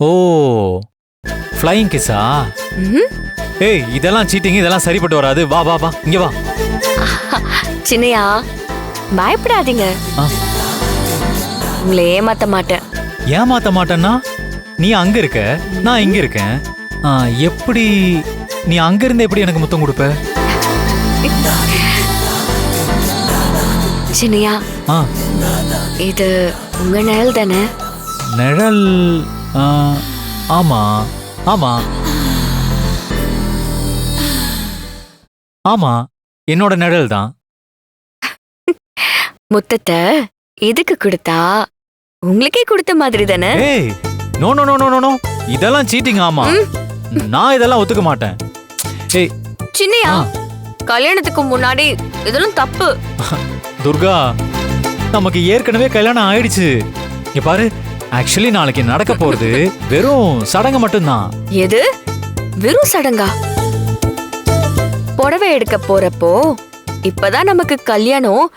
ஓ flying கிஸ்ஸா? ஏய் இதெல்லாம் seating, இதெல்லாம் சரிப்பட்டு வராது. வா வா வா இங்க வா. சின்னையா பயப்படாதீங்க, உங்களை ஏமாத்த மாட்டேன். ஏமாத்த மாட்டேன்னா நீ அங்க இருக்க, நான் இங்க இருக்கேன். எப்படி நீ அங்க இருந்து எப்படி எனக்கு முத்தம் கொடுப்ப? சின்னையா இது உங்க நிழல் தானே? நிழல்? ஆமா ஆமா ஆமா, என்னோட நிழல் தான். முத்தத்தை எதுக்கு கொடுத்தா உங்களுக்கே கொடுத்த மாதிரி தானே? ஏய் no no no no no, இதெல்லாம் சீட்டிங். ஆமா நான் இதெல்லாம் ஒத்துக்க மாட்டேன். ஏய் சின்னையா கல்யாணத்துக்கு முன்னாடி இதெல்லாம் தப்பு. துர்கா, நமக்கு ஏற்கனவே கல்யாணம் ஆயிடுச்சு. இங்க பாரு, ஆக்சுவலி நாளைக்கு நடக்க போறது வெறும் சடங்கு மட்டும்தான். எது வெறும் சடங்கா? புடவை எடுக்க போறப்போ இப்பதான் நமக்கு கல்யாணம்